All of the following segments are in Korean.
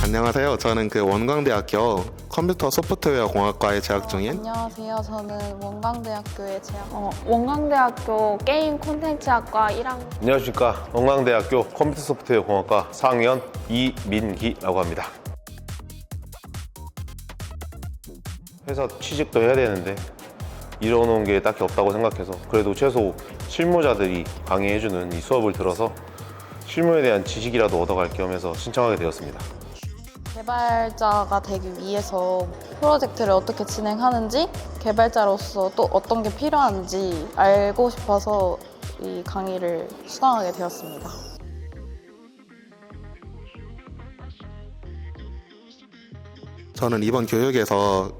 안녕하세요. 저는 원광대학교 컴퓨터 소프트웨어 공학과에 재학 중인 안녕하세요. 저는 원광대학교 게임 콘텐츠학과 1학년. 안녕하십니까. 원광대학교 컴퓨터 소프트웨어 공학과 4학년 이민기라고 합니다. 회사 취직도 해야 되는데 이뤄놓은 게 딱히 없다고 생각해서 그래도 최소 실무자들이 강의해주는 이 수업을 들어서 실무에 대한 지식이라도 얻어갈 겸해서 신청하게 되었습니다. 개발자가 되기 위해서 프로젝트를 어떻게 진행하는지, 개발자로서 또 어떤 게 필요한지 알고 싶어서 이 강의를 수강하게 되었습니다. 저는 이번 교육에서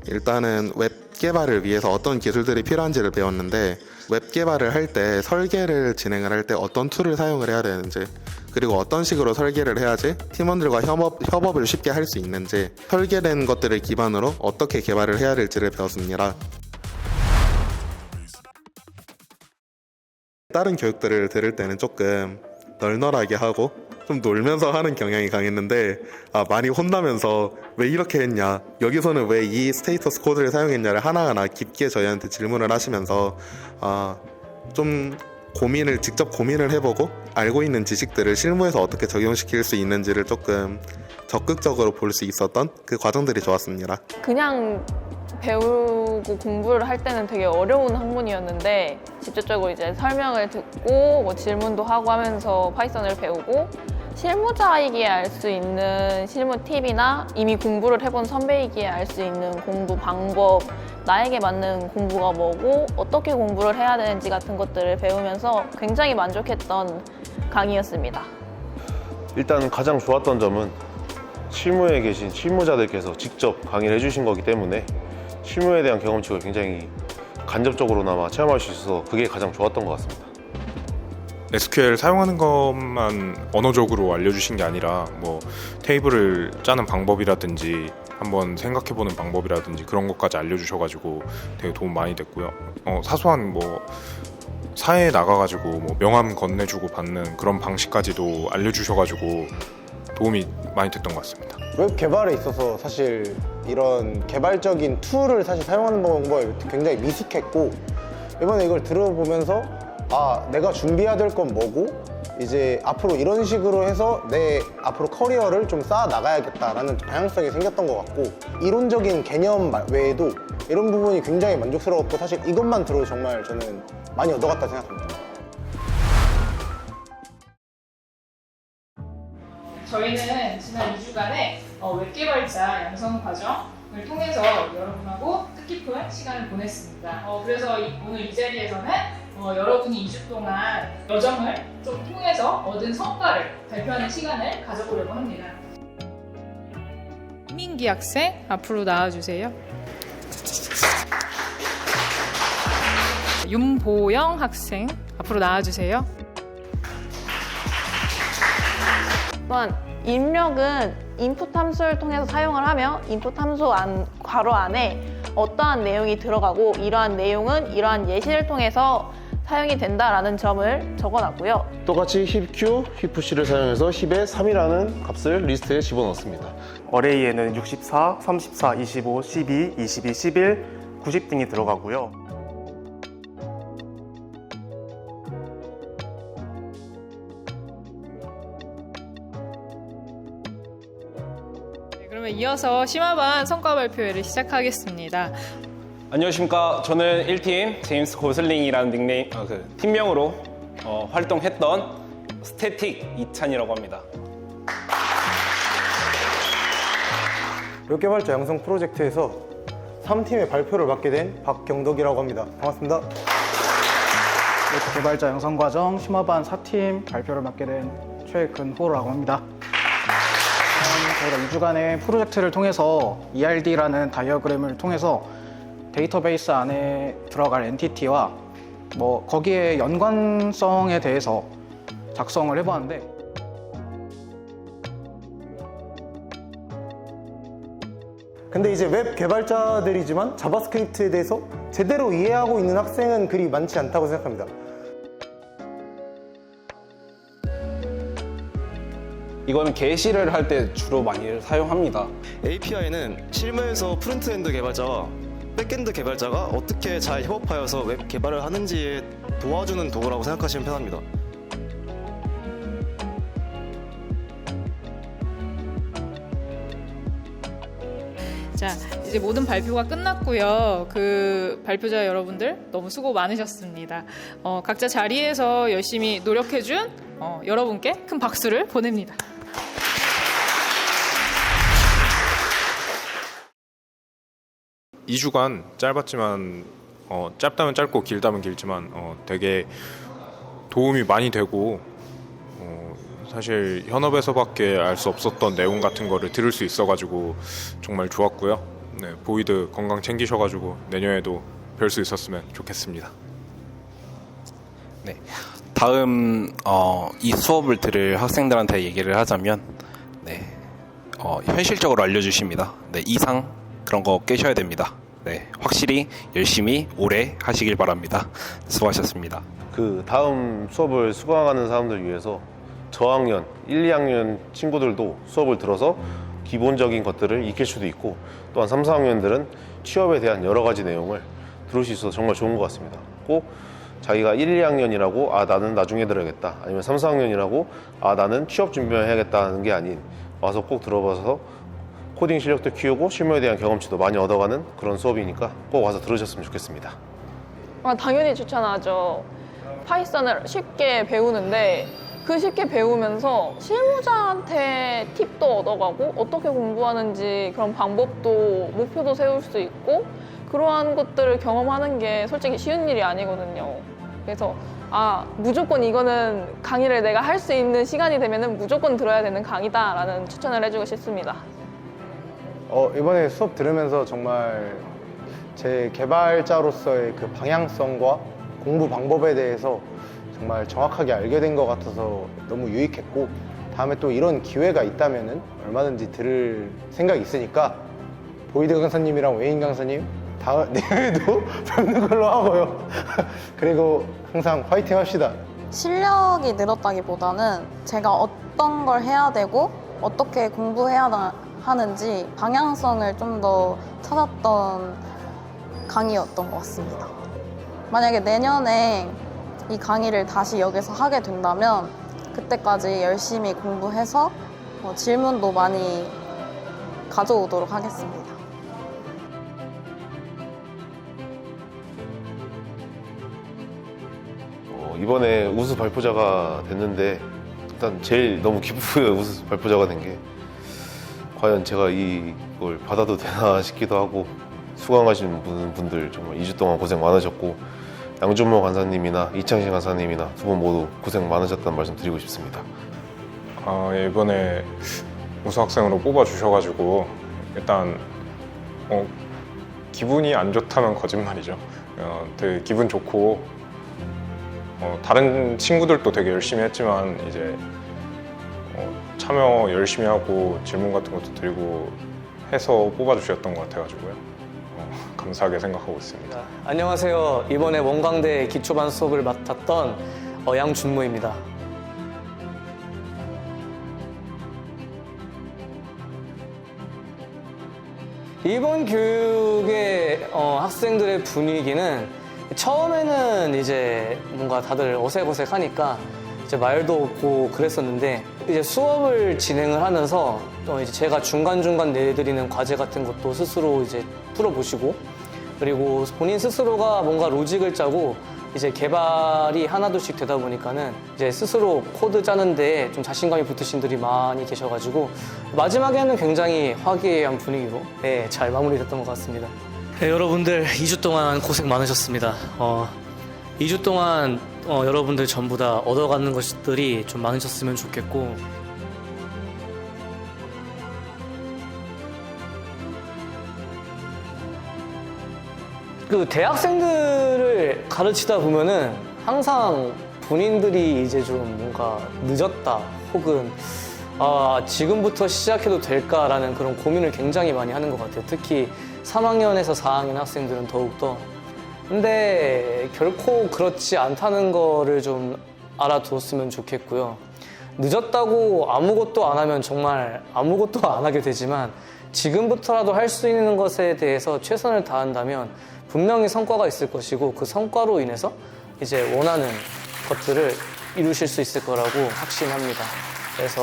일단은 웹 개발을 위해서 어떤 기술들이 필요한지를 배웠는데, 웹 개발을 할 때 설계를 진행을 할 때 어떤 툴을 사용을 해야 되는지, 그리고 어떤 식으로 설계를 해야지 팀원들과 협업을 쉽게 할 수 있는지, 설계된 것들을 기반으로 어떻게 개발을 해야 될지를 배웠습니다. 다른 교육들을 들을 때는 조금 널널하게 하고 좀 놀면서 하는 경향이 강했는데, 많이 혼나면서 왜 이렇게 했냐, 여기서는 왜 이 스테이터스 코드를 사용했냐를 하나하나 깊게 저희한테 질문을 하시면서 좀 직접 고민을 해보고 알고 있는 지식들을 실무에서 어떻게 적용시킬 수 있는지를 조금 적극적으로 볼 수 있었던 그 과정들이 좋았습니다. 그냥 배우고 공부를 할 때는 되게 어려운 학문이었는데, 직접적으로 이제 설명을 듣고 뭐 질문도 하고 하면서 파이썬을 배우고, 실무자이기에 알 수 있는 실무 팁이나 이미 공부를 해본 선배이기에 알 수 있는 공부 방법, 나에게 맞는 공부가 뭐고 어떻게 공부를 해야 되는지 같은 것들을 배우면서 굉장히 만족했던 강의였습니다. 일단 가장 좋았던 점은 실무에 계신 실무자들께서 직접 강의를 해주신 거기 때문에 실무에 대한 경험치를 굉장히 간접적으로나마 체험할 수 있어서 그게 가장 좋았던 것 같습니다. SQL 사용하는 것만 언어적으로 알려주신 게 아니라 뭐 테이블을 짜는 방법이라든지 한번 생각해보는 방법이라든지 그런 것까지 알려주셔가지고 되게 도움 많이 됐고요. 사소한 뭐 사회에 나가가지고 뭐 명함 건네주고 받는 그런 방식까지도 알려주셔가지고 도움이 많이 됐던 것 같습니다. 웹 개발에 있어서 사실 이런 개발적인 툴을 사실 사용하는 방법이 굉장히 미숙했고, 이번에 이걸 들어보면서 내가 준비해야 될 건 뭐고, 이제 앞으로 이런 식으로 해서 내 앞으로 커리어를 좀 쌓아 나가야겠다라는 방향성이 생겼던 것 같고, 이론적인 개념 외에도 이런 부분이 굉장히 만족스러웠고, 사실 이것만 들어도 정말 저는 많이 얻어갔다 생각합니다. 저희는 지난 2주간의 웹개발자 양성 과정을 통해서 여러분하고 뜻깊은 시간을 보냈습니다. 그래서 오늘 이 자리에서는 여러분이 2주 동안 여정을 좀 통해서 얻은 성과를 발표하는 시간을 가져보려고 합니다. 민기 학생 앞으로 나와주세요. 윤보영 학생 앞으로 나와주세요. 또한 입력은 인풋 함수를 통해서 사용을 하며, 인풋 함수 괄호 안에 어떠한 내용이 들어가고 이러한 내용은 이러한 예시를 통해서 사용이 된다라는 점을 적어놨고요. 똑같이 힙q, 힙push를 사용해서 10의 3이라는 값을 리스트에 집어넣습니다. 어레이에는 64, 34, 25, 12, 22, 11, 90 등이 들어가고요. 그러면 이어서 심화반 성과 발표회를 시작하겠습니다. 안녕하십니까. 저는 1팀 제임스 고슬링이라는 닉네임, 팀명으로 활동했던 스태틱 이찬이라고 합니다. 웹개발자 양성 프로젝트에서 3팀의 발표를 맡게 된 박경덕이라고 합니다. 반갑습니다. 웹개발자 양성과정 심화반 4팀 발표를 맡게 된 최근호라고 합니다. 저희가 2주간의 프로젝트를 통해서 ERD라는 다이어그램을 통해서 데이터베이스 안에 들어갈 엔티티와 뭐 거기에 연관성에 대해서 작성을 해봤는데 근데 이제 웹 개발자들이지만 자바스크립트에 대해서 제대로 이해하고 있는 학생은 그리 많지 않다고 생각합니다. 이거는 게시를 할 때 주로 많이 사용합니다. API는 실무에서 프론트엔드 개발자와 백엔드 개발자가 어떻게 잘 협업하여서 웹 개발을 하는지에 도와주는 도구라고 생각하시면 편합니다. 자, 이제 모든 발표가 끝났고요. 그 발표자 여러분들 너무 수고 많으셨습니다. 각자 자리에서 열심히 노력해준 여러분께 큰 박수를 보냅니다. 이 2주간 짧았지만 짧다면 짧고 길다면 길지만 되게 도움이 많이 되고 사실 현업에서밖에 알 수 없었던 내용 같은 거를 들을 수 있어가지고 정말 좋았고요. 네, 보이드 건강 챙기셔가지고 내년에도 뵐 수 있었으면 좋겠습니다. 네, 다음 이 수업을 들을 학생들한테 얘기를 하자면 현실적으로 알려주십니다. 네, 이상 그런 거 깨셔야 됩니다. 네, 확실히 열심히 오래 하시길 바랍니다. 수고하셨습니다. 그 다음 수업을 수강하는 사람들 위해서 저학년, 1, 2학년 친구들도 수업을 들어서 기본적인 것들을 익힐 수도 있고 또한 3, 4학년들은 취업에 대한 여러 가지 내용을 들을 수 있어서 정말 좋은 것 같습니다. 꼭 자기가 1, 2학년이라고 나는 나중에 들어야겠다 아니면 3, 4학년이라고 나는 취업 준비해야겠다는 게 아닌 와서 꼭 들어봐서 코딩 실력도 키우고 실무에 대한 경험치도 많이 얻어가는 그런 수업이니까 꼭 와서 들으셨으면 좋겠습니다. 당연히 추천하죠. 파이썬을 쉽게 배우는데 그 쉽게 배우면서 실무자한테 팁도 얻어가고 어떻게 공부하는지 그런 방법도 목표도 세울 수 있고 그러한 것들을 경험하는 게 솔직히 쉬운 일이 아니거든요. 그래서 무조건 이거는 강의를 내가 할 수 있는 시간이 되면은 무조건 들어야 되는 강의다라는 추천을 해주고 싶습니다. 이번에 수업 들으면서 정말 제 개발자로서의 그 방향성과 공부 방법에 대해서 정말 정확하게 알게 된 것 같아서 너무 유익했고 다음에 또 이런 기회가 있다면은 얼마든지 들을 생각이 있으니까 보이드 강사님이랑 웨인 강사님 내일도 뵙는 걸로 하고요. 그리고 항상 파이팅 합시다. 실력이 늘었다기보다는 제가 어떤 걸 해야 되고 어떻게 공부해야 하는지 방향성을 좀 더 찾았던 강의였던 것 같습니다. 만약에 내년에 이 강의를 다시 여기서 하게 된다면 그때까지 열심히 공부해서 질문도 많이 가져오도록 하겠습니다. 이번에 우수 발표자가 됐는데 일단 제일 너무 기쁘고요. 우수 발표자가 된 게 과연 제가 이걸 받아도 되나 싶기도 하고 수강하신 분들 정말 2주 동안 고생 많으셨고 양준모 간사님이나 이창신 간사님이나 두 분 모두 고생 많으셨다는 말씀 드리고 싶습니다. 이번에 우수 학생으로 뽑아주셔가지고 일단 기분이 안 좋다면 거짓말이죠. 되게 기분 좋고 다른 친구들도 되게 열심히 했지만 이제 참여 열심히 하고 질문 같은 것도 드리고 해서 뽑아주셨던 것 같아가지고요. 감사하게 생각하고 있습니다. 안녕하세요. 이번에 원광대 기초반 수업을 맡았던 양준모입니다. 이번 교육의 학생들의 분위기는 처음에는 이제 뭔가 다들 어색어색하니까 이제 말도 없고 그랬었는데 이제 수업을 진행을 하면서 이제 제가 중간중간 내드리는 과제 같은 것도 스스로 이제 풀어보시고 그리고 본인 스스로가 뭔가 로직을 짜고 이제 개발이 하나둘씩 되다 보니까는 이제 스스로 코드 짜는데 좀 자신감이 붙으신 분들이 많이 계셔가지고 마지막에는 굉장히 화기애애한 분위기로 잘 마무리됐던 것 같습니다. 여러분들 2주 동안 고생 많으셨습니다. 2주 동안 여러분들 전부 다 얻어가는 것들이 좀 많으셨으면 좋겠고 그 대학생들을 가르치다 보면은 항상 본인들이 이제 좀 뭔가 늦었다 혹은 지금부터 시작해도 될까라는 그런 고민을 굉장히 많이 하는 것 같아요. 특히 3학년에서 4학년 학생들은 더욱더. 근데 결코 그렇지 않다는 거를 좀 알아두었으면 좋겠고요. 늦었다고 아무것도 안 하면 정말 아무것도 안 하게 되지만 지금부터라도 할 수 있는 것에 대해서 최선을 다한다면 분명히 성과가 있을 것이고 그 성과로 인해서 이제 원하는 것들을 이루실 수 있을 거라고 확신합니다. 그래서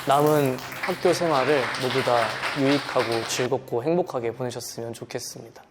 남은 학교 생활을 모두 다 유익하고 즐겁고 행복하게 보내셨으면 좋겠습니다.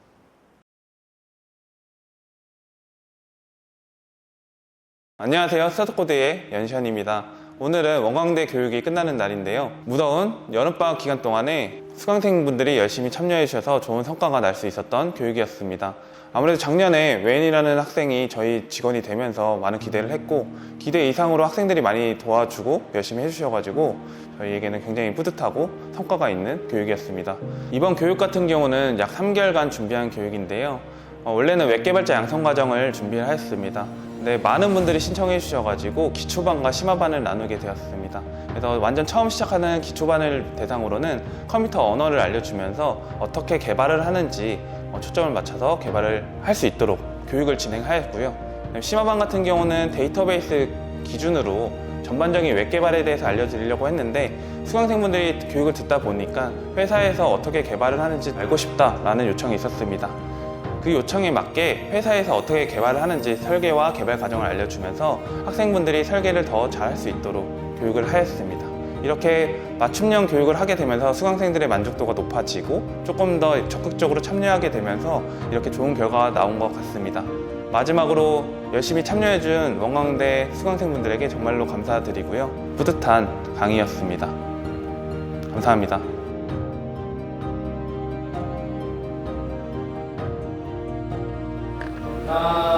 안녕하세요. 스타트코드의 연시현입니다. 오늘은 원광대 교육이 끝나는 날인데요. 무더운 여름방학 기간 동안에 수강생분들이 열심히 참여해 주셔서 좋은 성과가 날 수 있었던 교육이었습니다. 아무래도 작년에 웨인이라는 학생이 저희 직원이 되면서 많은 기대를 했고 기대 이상으로 학생들이 많이 도와주고 열심히 해주셔가지고 저희에게는 굉장히 뿌듯하고 성과가 있는 교육이었습니다. 이번 교육 같은 경우는 약 3개월간 준비한 교육인데요. 원래는 웹개발자 양성과정을 준비를 했습니다. 근데 많은 분들이 신청해 주셔가지고 기초반과 심화반을 나누게 되었습니다. 그래서 완전 처음 시작하는 기초반을 대상으로는 컴퓨터 언어를 알려주면서 어떻게 개발을 하는지 초점을 맞춰서 개발을 할 수 있도록 교육을 진행하였고요. 심화반 같은 경우는 데이터베이스 기준으로 전반적인 웹개발에 대해서 알려드리려고 했는데 수강생분들이 교육을 듣다 보니까 회사에서 어떻게 개발을 하는지 알고 싶다라는 요청이 있었습니다. 그 요청에 맞게 회사에서 어떻게 개발을 하는지 설계와 개발 과정을 알려주면서 학생분들이 설계를 더 잘할 수 있도록 교육을 하였습니다. 이렇게 맞춤형 교육을 하게 되면서 수강생들의 만족도가 높아지고 조금 더 적극적으로 참여하게 되면서 이렇게 좋은 결과가 나온 것 같습니다. 마지막으로 열심히 참여해준 원광대 수강생분들에게 정말로 감사드리고요. 뿌듯한 강의였습니다. 감사합니다. 하나,